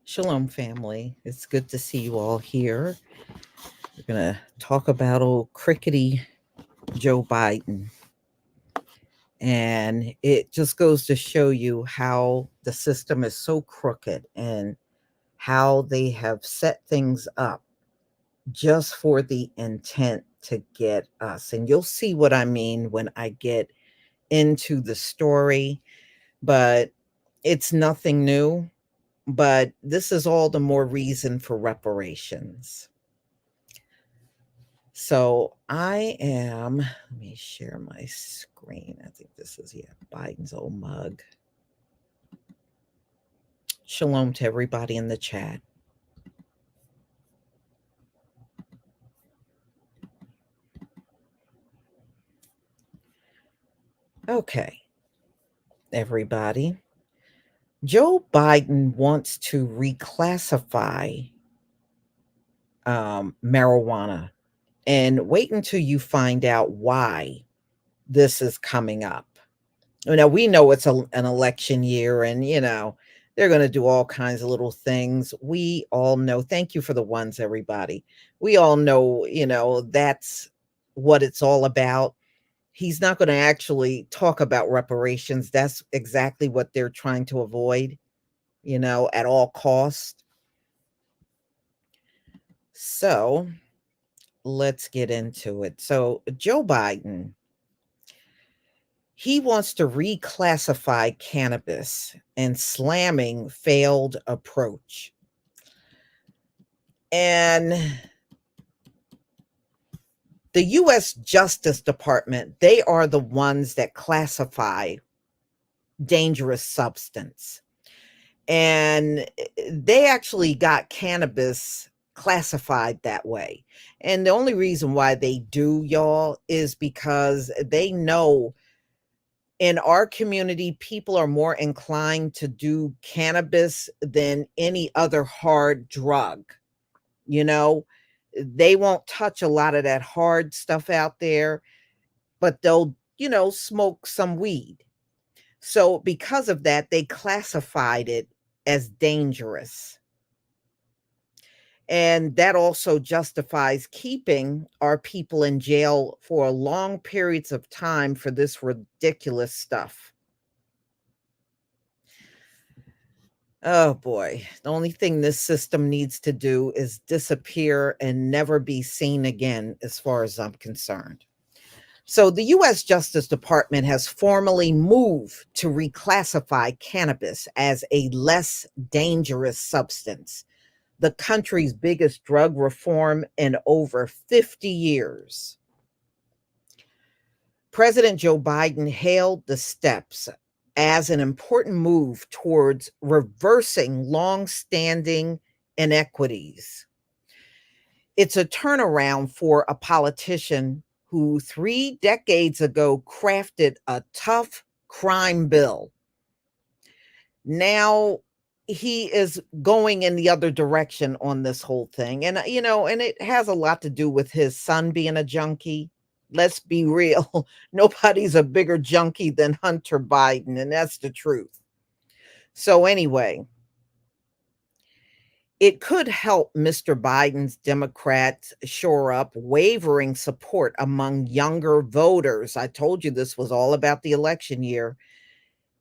Shalom, family. It's good to see you all here. We're going to talk about old crickety Joe Biden. And it just goes to show you how the system is so crooked and how they have set things up just for the intent to get us. And you'll see what I mean when I get into the story, but it's nothing new. But this is all the more reason for reparations. So let me share my screen. I think this is, Biden's old mug. Shalom to everybody in the chat. Okay, everybody. Joe Biden wants to reclassify marijuana, and wait until you find out why this is coming up. Now, we know it's an election year, and, they're going to do all kinds of little things. We all know. Thank you for the ones, everybody. We all know, that's what it's all about. He's not going to actually talk about reparations. That's exactly what they're trying to avoid, at all costs. So let's get into it. So Joe Biden, he wants to reclassify cannabis and slamming failed approach. And The US Justice Department, they are the ones that classify dangerous substance. And they actually got cannabis classified that way. And the only reason why they do, y'all, is because they know in our community, people are more inclined to do cannabis than any other hard drug. You know, they won't touch a lot of that hard stuff out there, but they'll, smoke some weed. So, because of that, they classified it as dangerous. And that also justifies keeping our people in jail for long periods of time for this ridiculous stuff. Oh boy. The only thing this system needs to do is disappear and never be seen again, as far as I'm concerned. So, the US Justice Department has formally moved to reclassify cannabis as a less dangerous substance, the country's biggest drug reform in over 50 years. President Joe Biden hailed the steps as an important move towards reversing long-standing inequities. It's a turnaround for a politician who 3 decades ago crafted a tough crime bill. Now he is going in the other direction on this whole thing. And, and it has a lot to do with his son being a junkie. Let's be real. Nobody's a bigger junkie than Hunter Biden, and that's the truth. So, anyway, it could help Mr. Biden's Democrats shore up wavering support among younger voters. I told you this was all about the election year.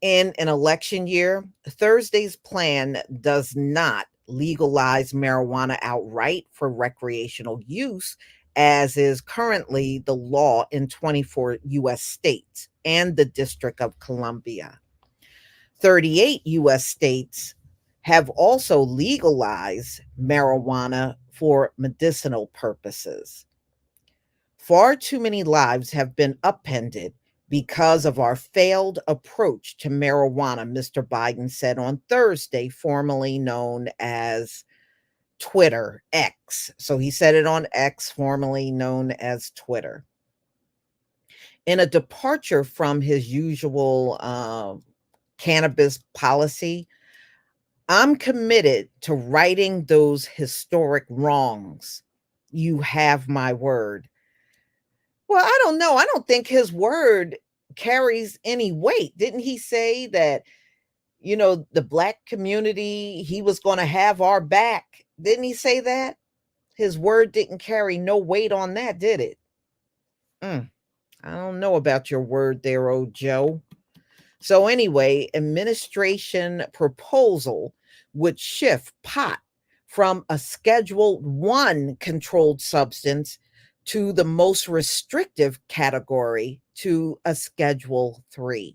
In an election year, Thursday's plan does not legalize marijuana outright for recreational use, as is currently the law in 24 US states and the District of Columbia. 38 US states have also legalized marijuana for medicinal purposes. Far too many lives have been upended because of our failed approach to marijuana, Mr. Biden said on Thursday, formerly known as Twitter, X. So he said it on X, formerly known as Twitter. In a departure from his usual cannabis policy, I'm committed to righting those historic wrongs. You have my word. Well, I don't know. I don't think his word carries any weight. Didn't he say that, the black community, he was going to have our back? Didn't he say that? His word didn't carry no weight on that, did it? I don't know about your word there, old Joe. So, anyway, administration proposal would shift pot from a Schedule 1 controlled substance to the most restrictive category to a Schedule 3.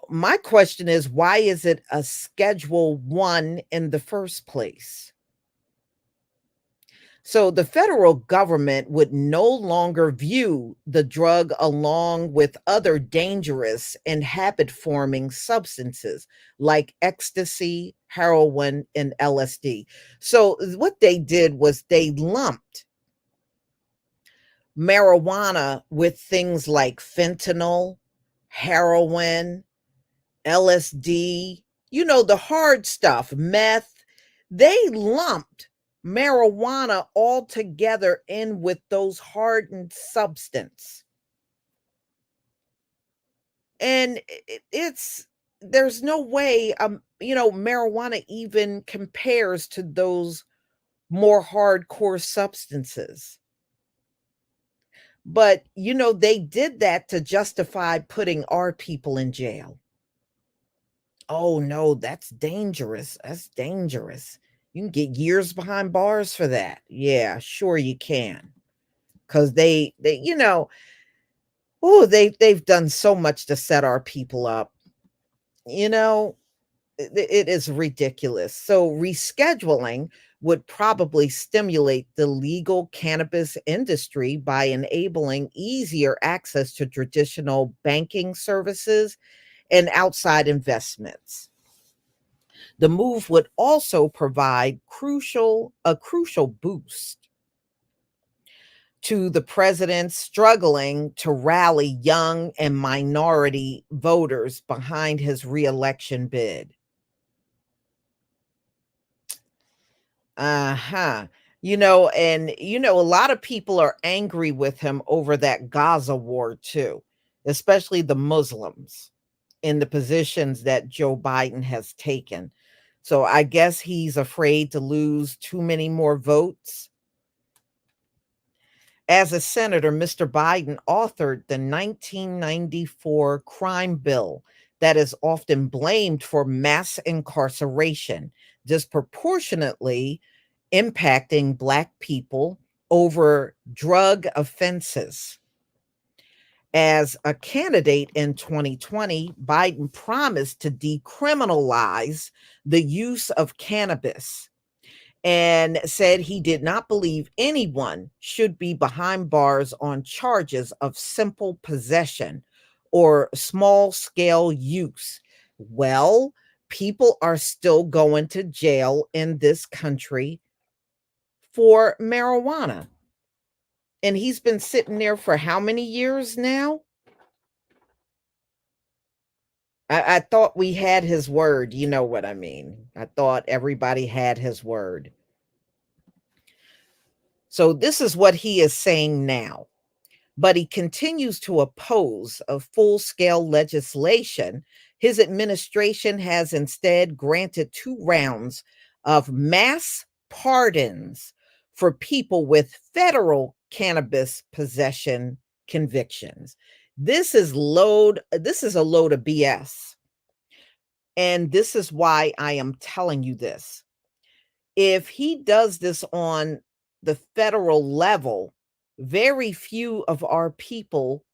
My question is, why is it a Schedule 1 in the first place? So the federal government would no longer view the drug along with other dangerous and habit forming substances like ecstasy, heroin, and LSD. So what they did was they lumped marijuana with things like fentanyl, heroin, LSD, the hard stuff, meth. They lumped marijuana all together in with those hardened substance. And there's no way marijuana even compares to those more hardcore substances. But they did that to justify putting our people in jail. Oh no, that's dangerous. That's dangerous. You can get years behind bars for that. Yeah, sure you can. Cuz they've done so much to set our people up. You know, it is ridiculous. So rescheduling would probably stimulate the legal cannabis industry by enabling easier access to traditional banking services and outside investments. The move would also provide a crucial boost to the president struggling to rally young and minority voters behind his reelection bid. Uh-huh. A lot of people are angry with him over that Gaza war too, especially the Muslims in the positions that Joe Biden has taken. So I guess he's afraid to lose too many more votes. As a senator, Mr. Biden authored the 1994 crime bill that is often blamed for mass incarceration, disproportionately impacting Black people over drug offenses. As a candidate in 2020, Biden promised to decriminalize the use of cannabis and said he did not believe anyone should be behind bars on charges of simple possession or small scale use. Well, people are still going to jail in this country for marijuana. And he's been sitting there for how many years now? I thought we had his word. You know what I mean? I thought everybody had his word. So this is what he is saying now. But he continues to oppose a full scale legislation. His administration has instead granted 2 rounds of mass pardons for people with federal cannabis possession convictions. This is a load of BS. And this is why I am telling you this. If he does this on the federal level, very few of our people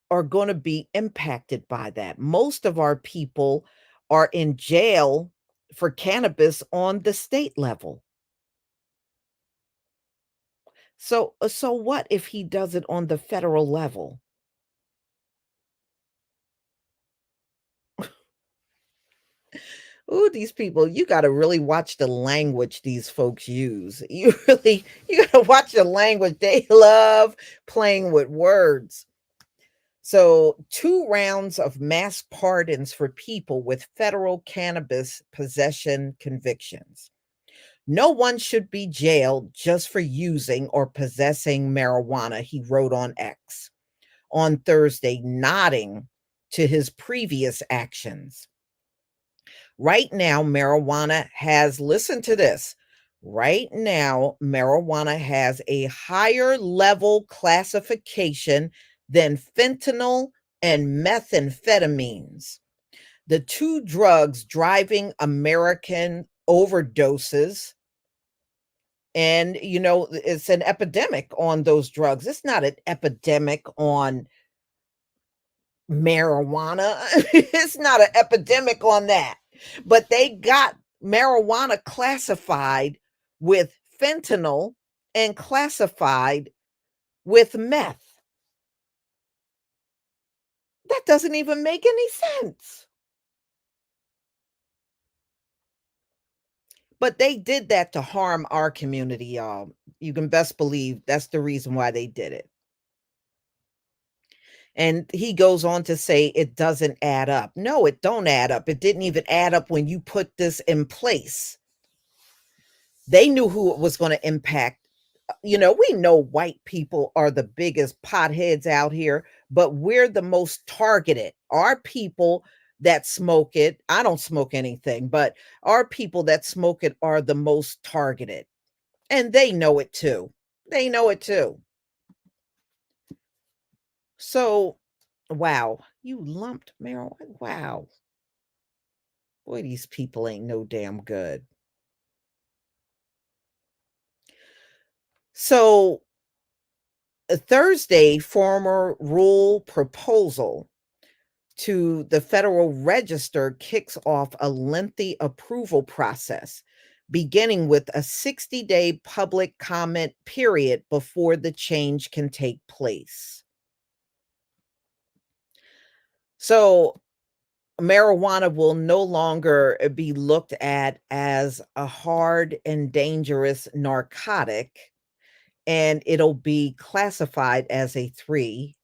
are going to be impacted by that. Most of our people are in jail for cannabis on the state level. So what if he does it on the federal level? Ooh, these people, you got to really watch the language these folks use. You got to watch the language. They love playing with words. So, 2 rounds of mass pardons for people with federal cannabis possession convictions. No one should be jailed just for using or possessing marijuana, he wrote on X on Thursday, nodding to his previous actions. Right now, marijuana has, listen to this. Right now, marijuana has a higher level classification than fentanyl and methamphetamines, the 2 drugs driving American overdoses. And, it's an epidemic on those drugs. It's not an epidemic on marijuana. It's not an epidemic on that. But they got marijuana classified with fentanyl and classified with meth. That doesn't even make any sense. But they did that to harm our community, y'all. You can best believe that's the reason why they did it. And he goes on to say it doesn't add up. No, it don't add up. It didn't even add up when you put this in place. They knew who it was going to impact. We know white people are the biggest potheads out here, but we're the most targeted. Our people that smoke it, I don't smoke anything, but our people that smoke it are the most targeted. And they know it too. They know it too. So, wow, you lumped marijuana. Wow. Boy, these people ain't no damn good. So, Thursday, former rule proposal to the Federal Register kicks off a lengthy approval process. beginning with a 60-day public comment period before the change can take place. So, marijuana will no longer be looked at as a hard and dangerous narcotic, and it'll be classified as a 3.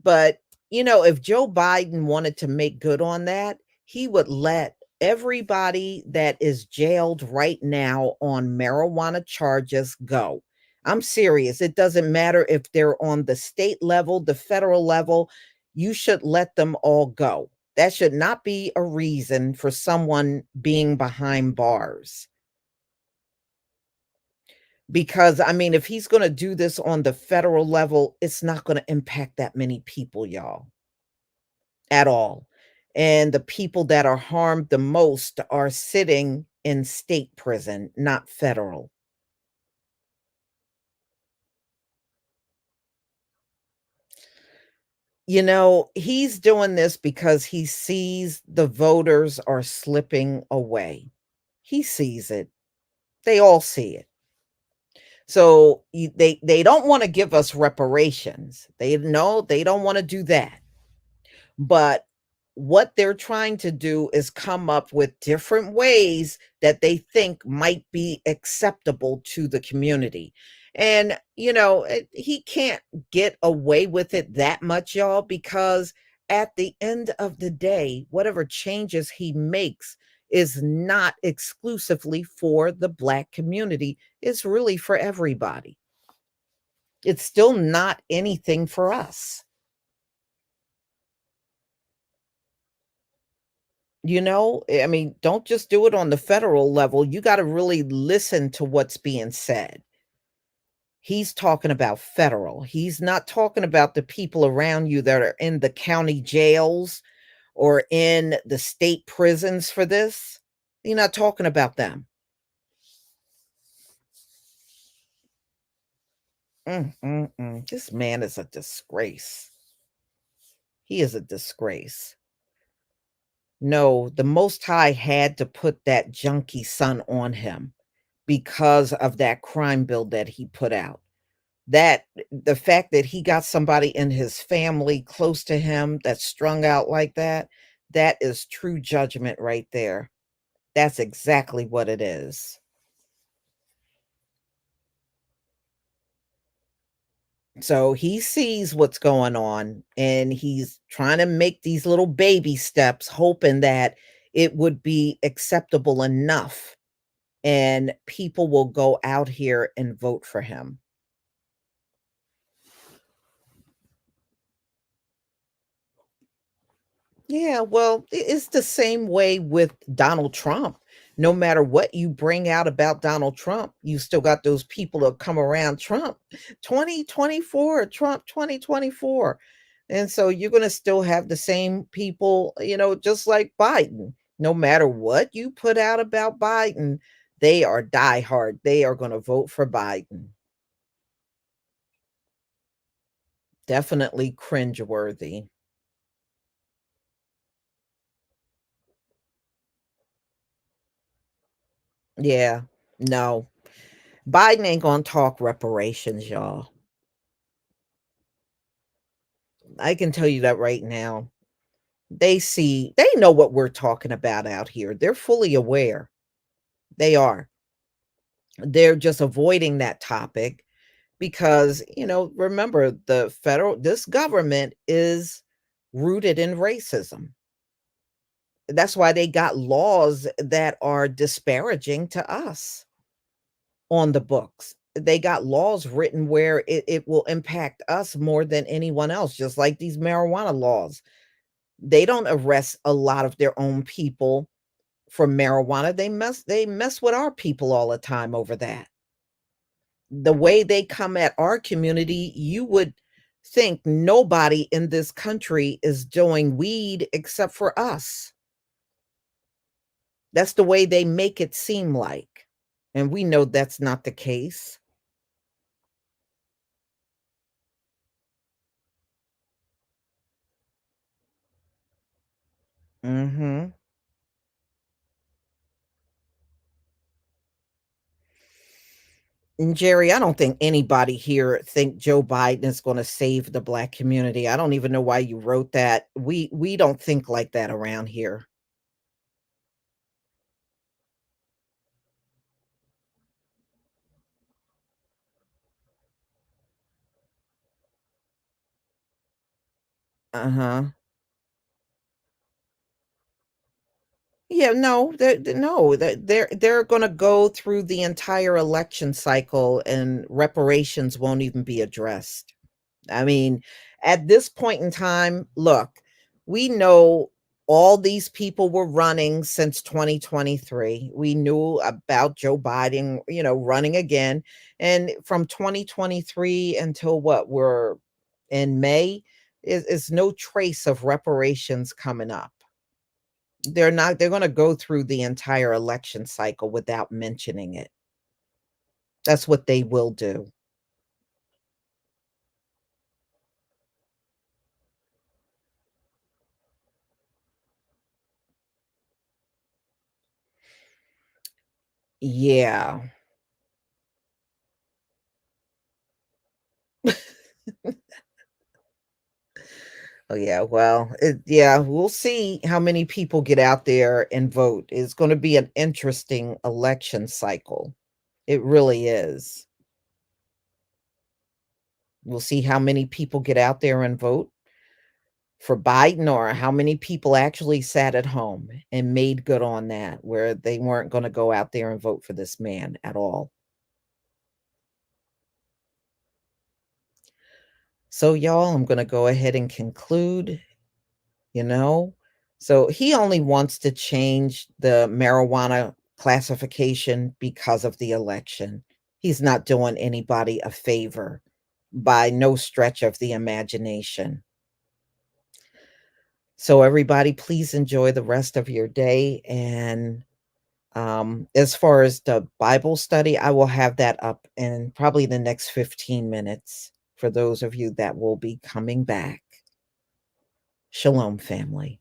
But, if Joe Biden wanted to make good on that, he would let everybody that is jailed right now on marijuana charges go. I'm serious. It doesn't matter if they're on the state level, the federal level, you should let them all go. That should not be a reason for someone being behind bars. Because, I mean, if he's going to do this on the federal level, it's not going to impact that many people, y'all. At all. And the people that are harmed the most are sitting in state prison, not federal. He's doing this because he sees the voters are slipping away. He sees it. They all see it. So they don't want to give us reparations. They know they don't want to do that. But what they're trying to do is come up with different ways that they think might be acceptable to the community. And, he can't get away with it that much, y'all, because at the end of the day, whatever changes he makes is not exclusively for the Black community, it's really for everybody. It's still not anything for us. I mean, don't just do it on the federal level. You got to really listen to what's being said. He's talking about federal. He's not talking about the people around you that are in the county jails or in the state prisons for this. You're not talking about them. This man is a disgrace. He is a disgrace. No, the Most High had to put that junkie son on him because of that crime bill that he put out. That the fact that he got somebody in his family close to him that's strung out like that, that is true judgment right there. That's exactly what it is. So he sees what's going on and he's trying to make these little baby steps, hoping that it would be acceptable enough and people will go out here and vote for him. Yeah, well, it's the same way with Donald Trump. No matter what you bring out about Donald Trump, you still got those people that come around Trump 2024, Trump 2024. And so you're going to still have the same people, just like Biden. No matter what you put out about Biden, they are diehard. They are going to vote for Biden. Definitely cringeworthy. Yeah, no. Biden ain't gonna talk reparations, y'all. I can tell you that right now. They know what we're talking about out here. They're fully aware. They are. They're just avoiding that topic because, remember this government is rooted in racism. That's why they got laws that are disparaging to us on the books. They got laws written where it will impact us more than anyone else, just like these marijuana laws. They don't arrest a lot of their own people for marijuana. They mess with our people all the time over that. The way they come at our community, you would think nobody in this country is doing weed except for us. That's the way they make it seem like. And we know that's not the case. Mhm. And Jerry, I don't think anybody here think Joe Biden is gonna save the Black community. I don't even know why you wrote that. We don't think like that around here. Uh-huh. Yeah, no, no, they're gonna go through the entire election cycle and reparations won't even be addressed. I mean, at this point in time, look, we know all these people were running since 2023. We knew about Joe Biden, running again. And from 2023 until what we're in May, is no trace of reparations coming up. They're going to go through the entire election cycle without mentioning it. That's what they will do. Yeah. Oh, yeah, well, yeah, we'll see how many people get out there and vote. It's gonna be an interesting election cycle. It really is. We'll see how many people get out there and vote for Biden or how many people actually sat at home and made good on that, where they weren't gonna go out there and vote for this man at all. So, y'all, I'm gonna go ahead and conclude. You know? So he only wants to change the marijuana classification because of the election. He's not doing anybody a favor by no stretch of the imagination. So everybody, please enjoy the rest of your day. And as far as the Bible study, I will have that up in probably the next 15 minutes for those of you that will be coming back. Shalom, family.